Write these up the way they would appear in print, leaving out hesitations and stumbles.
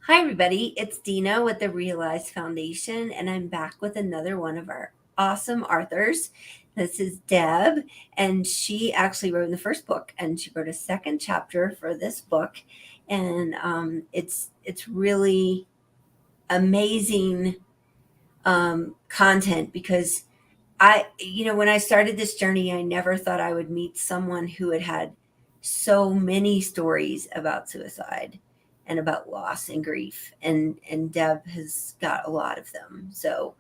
Hi, everybody. It's Dina with the Realize Foundation, and I'm back with another one of our awesome authors. This is Deb, and she actually wrote in the first book, and she wrote a second chapter for this book, and it's really amazing content because when I started this journey, I never thought I would meet someone who had had so many stories about suicide and about loss and grief. And Deb has got a lot of them. So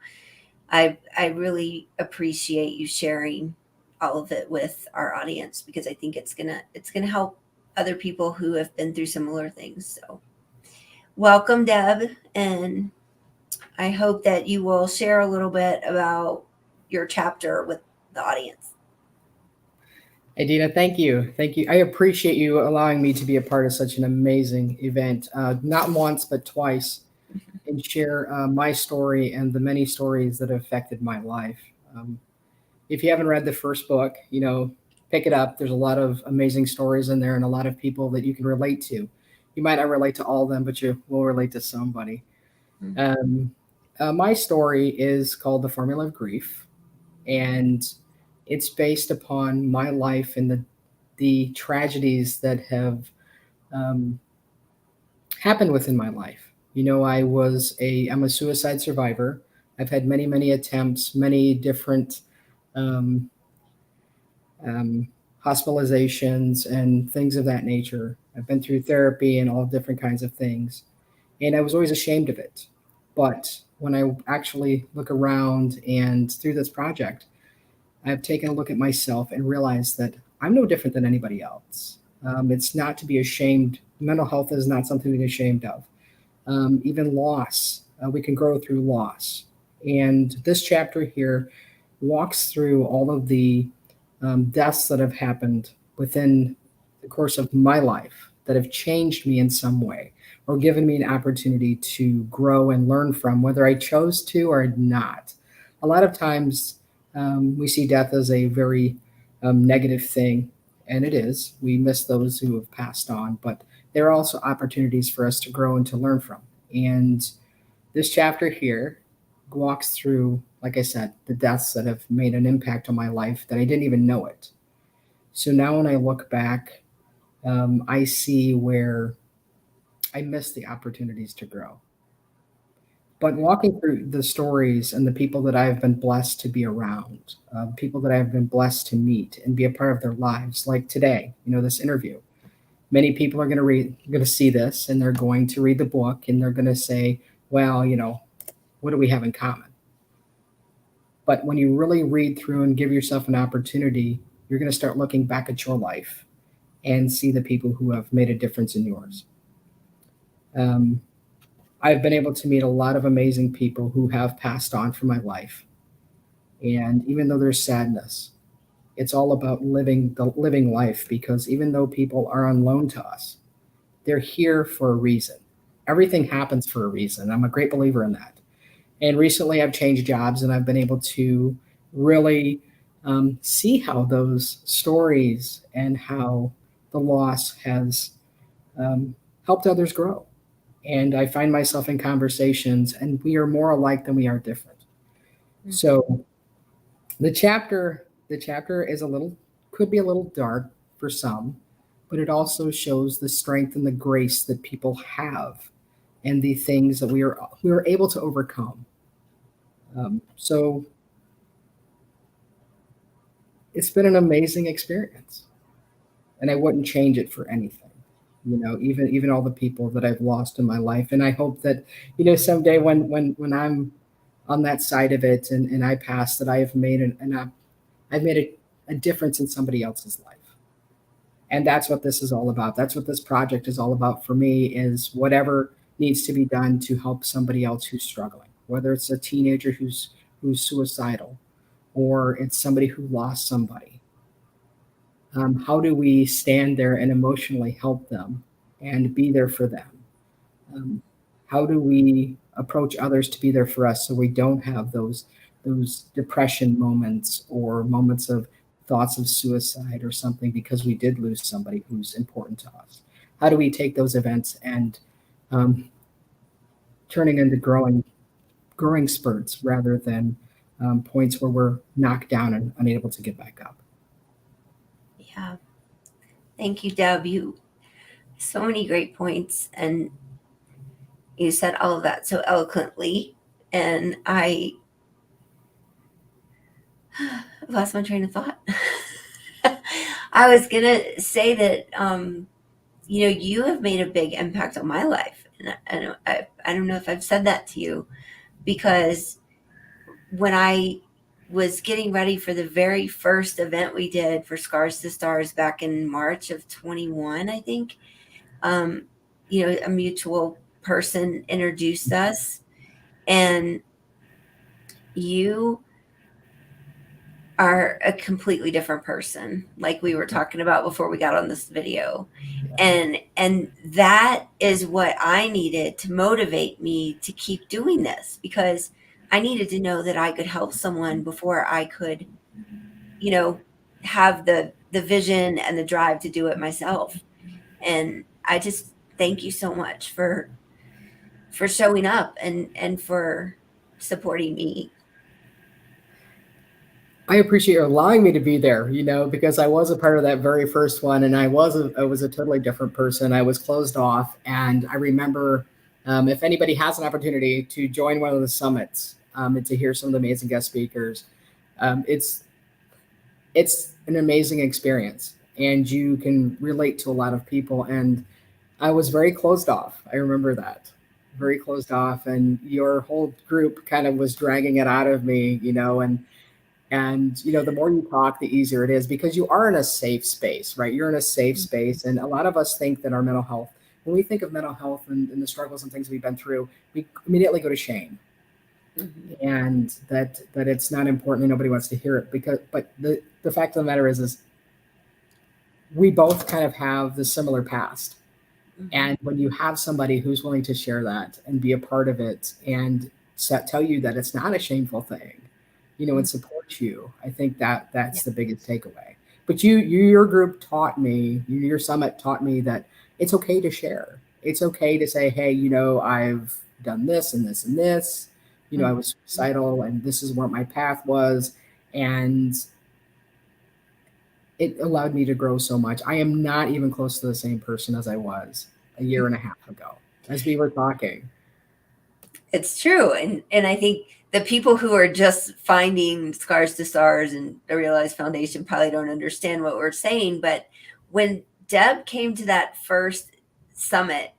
I really appreciate you sharing all of it with our audience because I think it's gonna help other people who have been through similar things. So welcome, Deb, and I hope that you will share a little bit about your chapter with the audience. Hey, Dina, thank you. Thank you. I appreciate you allowing me to be a part of such an amazing event, not once, but twice, and share my story and the many stories that have affected my life. Um, if you haven't read the first book, pick it up. There's a lot of amazing stories in there and a lot of people that you can relate to. You might not relate to all of them, but you will relate to somebody. Mm. Um, my story is called The Formula of Grief, and it's based upon my life and the tragedies that have um, happened within my life. I'm a suicide survivor. I've had many attempts, many different um, um, hospitalizations and things of that nature. I've been through therapy and all different kinds of things, and I was always ashamed of it. But when I actually look around and through this project, I've taken a look at myself and realized that I'm no different than anybody else. It's not to be ashamed. Mental health is not something to be ashamed of. Even loss, we can grow through loss. And this chapter here walks through all of the deaths that have happened within the course of my life that have changed me in some way or given me an opportunity to grow and learn from, whether I chose to or not. A lot of times we see death as a very negative thing, and it is. We miss those who have passed on, but there are also opportunities for us to grow and to learn from. And this chapter here walks through, like I said, the deaths that have made an impact on my life that I didn't even know it. So now when I look back, I see where I missed the opportunities to grow. But walking through the stories and the people that I've been blessed to be around, people that I've been blessed to meet and be a part of their lives, like today, this interview. Many people are going to see this, and they're going to read the book, and they're going to say, "Well, what do we have in common?" But when you really read through and give yourself an opportunity, you're going to start looking back at your life and see the people who have made a difference in yours. Um, I've been able to meet a lot of amazing people who have passed on from my life. And even though there's sadness, it's all about living life, because even though people are on loan to us, they're here for a reason. Everything happens for a reason. I'm a great believer in that. And recently I've changed jobs and I've been able to really see how those stories and how the loss has um, helped others grow. And I find myself in conversations, and we are more alike than we are different. Mm. So the chapter is could be a little dark for some, but it also shows the strength and the grace that people have and the things that we are able to overcome. So it's been an amazing experience, and I wouldn't change it for anything. Even all the people that I've lost in my life, and I hope that someday when I'm on that side of it and I pass, that I have made I've made a difference in somebody else's life. And that's what this is all about. That's what this project is all about for me, is whatever needs to be done to help somebody else who's struggling, whether it's a teenager who's suicidal, or it's somebody who lost somebody. How do we stand there and emotionally help them and be there for them? um, how do we approach others to be there for us so we don't have those depression moments or moments of thoughts of suicide or something because we did lose somebody who's important to us? How do we take those events and um, turning into growing spurts rather than points where we're knocked down and unable to get back up. Yeah. Thank you, Deb. You so many great points, and you said all of that so eloquently. And I lost my train of thought. I was gonna say that you have made a big impact on my life, and I don't know if I've said that to you, because when I was getting ready for the very first event we did for Scars to Stars back in March of 21, I think, um, a mutual person introduced us, and you are a completely different person, like we were talking about before we got on this video. And that is what I needed to motivate me to keep doing this, because I needed to know that I could help someone before I could, you know, have the vision and the drive to do it myself. And I just thank you so much for showing up and for supporting me. I appreciate you allowing me to be there, because I was a part of that very first one, and I was a totally different person. I was closed off, and I remember, if anybody has an opportunity to join one of the summits, and to hear some of the amazing guest speakers, it's an amazing experience, and you can relate to a lot of people. And I was very closed off. I remember that, very closed off, and your whole group kind of was dragging it out of me, and the more you talk, the easier it is, because you are in a safe space, right? You're in a safe space. And a lot of us think that our mental health, when we think of mental health and the struggles and things we've been through, we immediately go to shame, Mhm. and that it's not important and nobody wants to hear it. But the fact of the matter is we both kind of have the similar past. Mhm. And when you have somebody who's willing to share that and be a part of it, and tell you that it's not a shameful thing, and Mhm. support you, I think that that's Yeah. the biggest takeaway. But your group taught me, your summit taught me that it's okay to share. It's okay to say, hey, I've done this and this and this. I Mhm. was suicidal, and this is what my path was. And it allowed me to grow so much. I am not even close to the same person as I was a year and a half ago, as we were talking. It's true. And I think the people who are just finding Scars to Stars and the Realized Foundation probably don't understand what we're saying. But when Deb came to that first summit,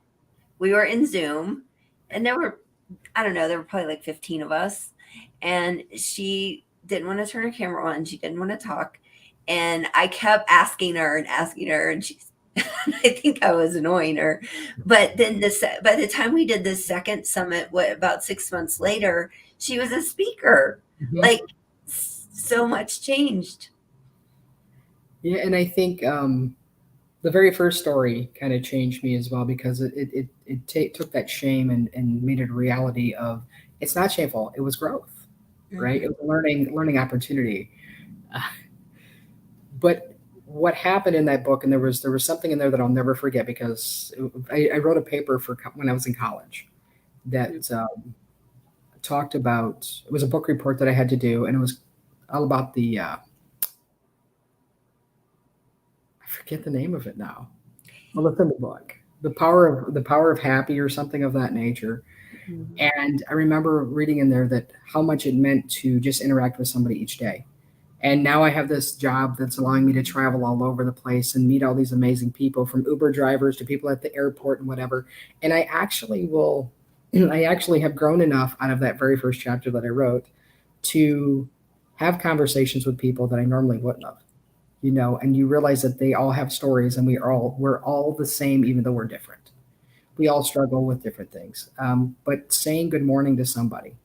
we were in Zoom, and there were, I don't know, there were probably like 15 of us. And she didn't want to turn her camera on. She didn't want to talk. And I kept asking her, and she's, I think I was annoying her. But then by the time we did the second summit, what, about 6 months later, she was a speaker. Mhm. Like, so much changed. Yeah, and I think the very first story kind of changed me as well, because it took that shame and made it a reality of, it's not shameful. It was growth, right? It Hmm. was a learning opportunity. Uh, but what happened in that book, and there was something in there that I'll never forget, because I wrote a paper when I was in college that talked about, it was a book report that I had to do, and it was all about I forget the name of it now. Well, it's in the book, the power of happy, or something of that nature. Hmm. And I remember reading in there that how much it meant to just interact with somebody each day. And now I have this job that's allowing me to travel all over the place and meet all these amazing people, from Uber drivers to people at the airport and whatever. And I actually will, I actually have grown enough out of that very first chapter that I wrote to have conversations with people that I normally wouldn't have, and you realize that they all have stories, and we're all the same, even though we're different. We all struggle with different things. But saying good morning to somebody,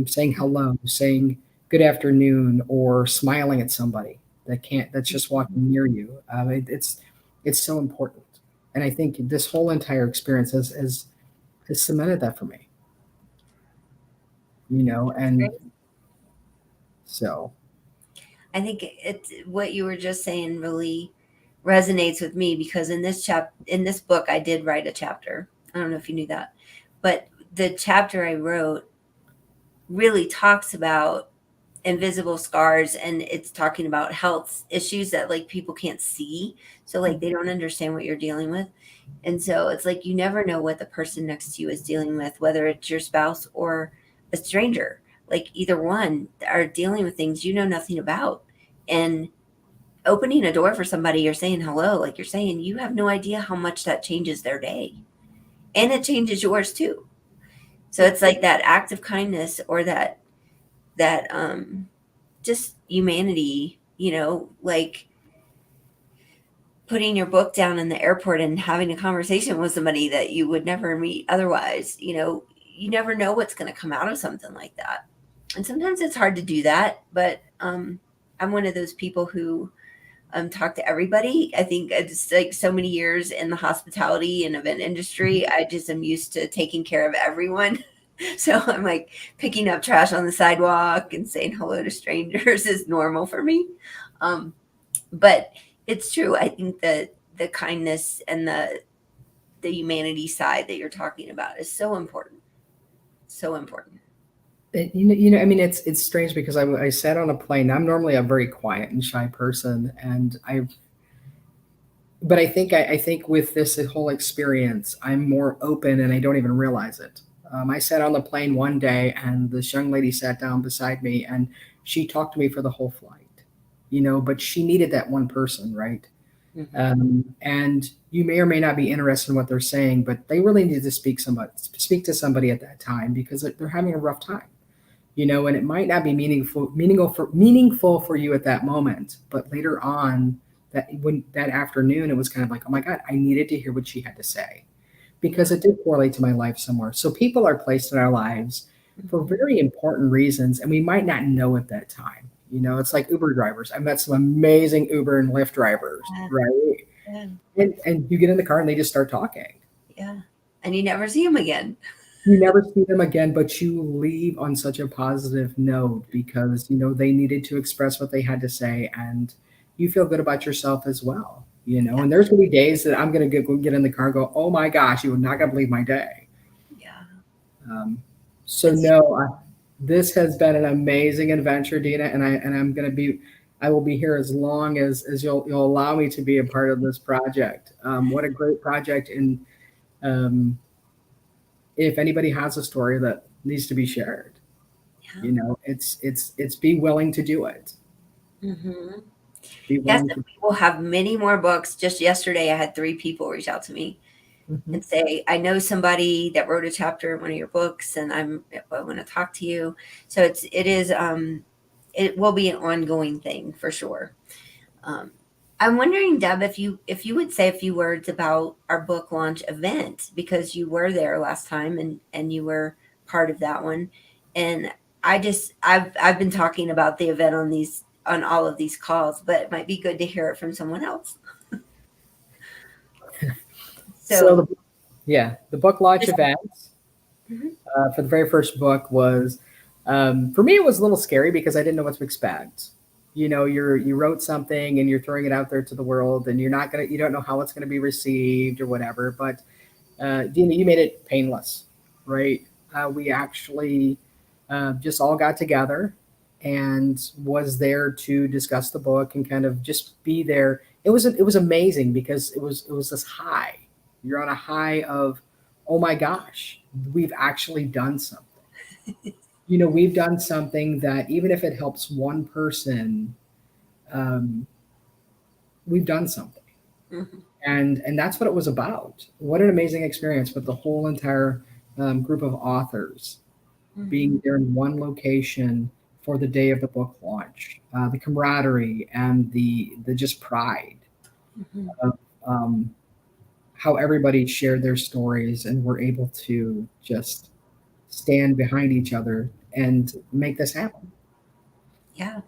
saying hello, saying good afternoon, or smiling at somebody that's just walking near you. It's so important. And I think this whole entire experience has cemented that for me. And so. I think it's what you were just saying really resonates with me, because in this book I did write a chapter. I don't know if you knew that, but the chapter I wrote really talks about invisible scars, and it's talking about health issues that like people can't see, so like they don't understand what you're dealing with. And so it's like you never know what the person next to you is dealing with, whether it's your spouse or a stranger. Like either one are dealing with things you know nothing about. And opening a door for somebody or saying hello, like you're saying, you have no idea how much that changes their day. And it changes yours too. So it's like that act of kindness, or that just humanity, like putting your book down in the airport and having a conversation with somebody that you would never meet otherwise. You never know what's going to come out of something like that. And sometimes it's hard to do that, but I'm one of those people who talk to everybody. I think it's like so many years in the hospitality and event industry, I just am used to taking care of everyone. So I'm like picking up trash on the sidewalk and saying hello to strangers is normal for me. But it's true. I think that the kindness and the humanity side that you're talking about is so important. So important. I mean, it's strange because I sat on a plane. I'm normally a very quiet and shy person, and but I think with this whole experience, I'm more open, and I don't even realize it. I sat on the plane one day, and this young lady sat down beside me, and she talked to me for the whole flight. But she needed that one person, right? Mm-hmm. And you may or may not be interested in what they're saying, but they really need to speak to somebody at that time because they're having a rough time. And it might not be meaningful for you at that moment, but later on, that afternoon, it was kind of like, oh my God, I needed to hear what she had to say because Yeah. it did correlate to my life somewhere. So people are placed in our lives for Mm-hmm. very important reasons, and we might not know at that time. It's like Uber drivers. I met some amazing Uber and Lyft drivers, Yeah. right? Yeah. And you get in the car and they just start talking. Yeah. And you never see them again. You never see them again, but you leave on such a positive note because they needed to express what they had to say, and you feel good about yourself as well. Yeah. And there's gonna be days that I'm gonna get in the car and go, "Oh my gosh, you would not gonna believe my day." Yeah. Um, so It's no, this has been an amazing adventure, Dina, I will be here as long as you'll allow me to be a part of this project. What a great project, and um, if anybody has a story that needs to be shared, yeah. it's be willing to do it. Mm-hmm. Be Yes, willing and to. we will have many more books. Just yesterday, I had 3 people reach out to me Mhm. and say, "I know somebody that wrote a chapter in one of your books, and I want to talk to you." So it will be an ongoing thing for sure. Um, I'm wondering, Deb, if you would say a few words about our book launch event, because you were there last time and you were part of that one. And I've been talking about the event on all of these calls, but it might be good to hear it from someone else. So So the book launch just event mhm, for the very first book was for me it was a little scary because I didn't know what to expect. You wrote something and you're throwing it out there to the world, and you don't know how it's gonna be received or whatever. But Dina, you made it painless, right? We actually just all got together and was there to discuss the book and kind of just be there. It was amazing because it was this high. You're on a high of, oh my gosh, we've actually done something. We've done something that even if it helps one person, um, we've done something. mhm, And that's what it was about. What an amazing experience with the whole entire group of authors being mhm, there in one location for the day of the book launch. The camaraderie and the just pride mhm. of how everybody shared their stories and were able to just stand behind each other and make this happen. Yeah.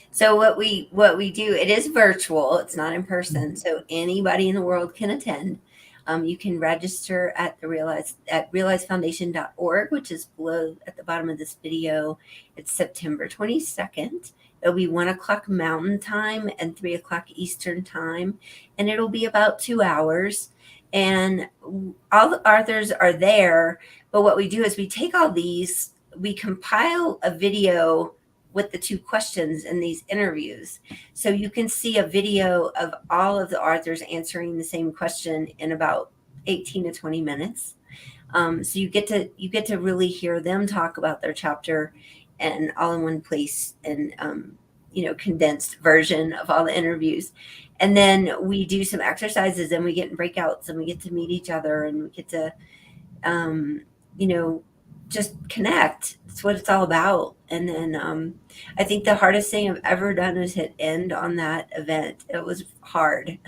So what we do, it is virtual. It's not in person, so anybody in the world can attend. You can register at realizefoundation.org, which is below at the bottom of this video. It's September 22nd. It'll be 1 o'clock Mountain Time and 3 o'clock Eastern Time, and it'll be about 2 hours. And all the authors are there. But what we do is we take all these, we compile a video with the 2 questions in these interviews. So you can see a video of all of the authors answering the same question in about 18 to 20 minutes. So you get to really hear them talk about their chapter, and all in one place, and condensed version of all the interviews. And then we do some exercises, and we get in breakouts, and we get to meet each other, and we get to um, you know just connect. That's what it's all about. And then I think the hardest thing I've ever done was hit end on that event. It was hard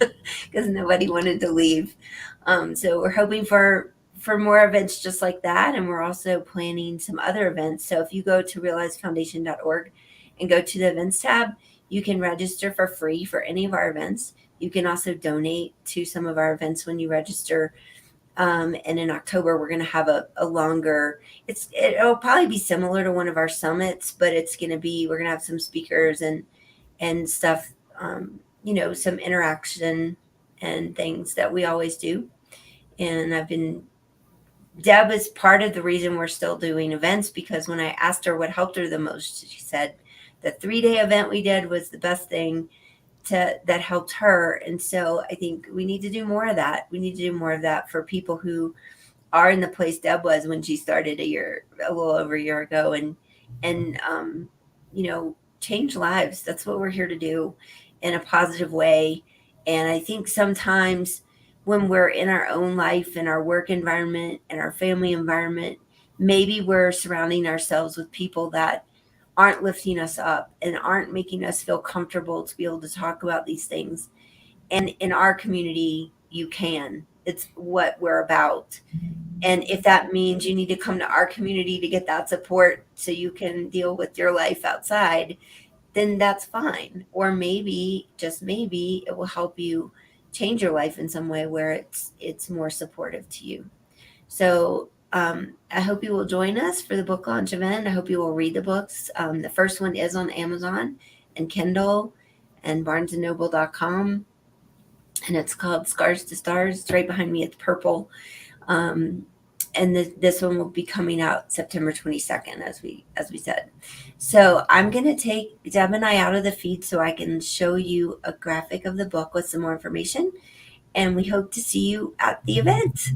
because nobody wanted to leave. So we're hoping for more events just like that, and we're also planning some other events. So if you go to realizefoundation.org and go to the events tab, you can register for free for any of our events. You can also donate to some of our events when you register. And in October, we're going to have a longer. It'll probably be similar to one of our summits, but we're going to have some speakers and stuff. Some interaction and things that we always do. And Deb is part of the reason we're still doing events, because when I asked her what helped her the most, she said the 3-day event we did was the best thing that helped her. And so I think we need to do more of that. We need to do more of that for people who are in the place Deb was when she started a little over a year ago, and change lives. That's what we're here to do in a positive way. And I think sometimes when we're in our own life, in our work environment, and our family environment, maybe we're surrounding ourselves with people that aren't lifting us up and aren't making us feel comfortable to be able to talk about these things. And in our community, you can. It's what we're about. And if that means you need to come to our community to get that support so you can deal with your life outside, then that's fine. Or maybe, just maybe, it will help you change your life in some way where it's more supportive to you. So I hope you will join us for the book launch event. I hope you will read the books. The first one is on Amazon and Kindle and BarnesandNoble.com, and it's called Scars to Stars. It's right behind me. It's purple. Um, and this one will be coming out September 22nd, as we said. So I'm going to take Deb and I out of the feed so I can show you a graphic of the book with some more information. And we hope to see you at the event.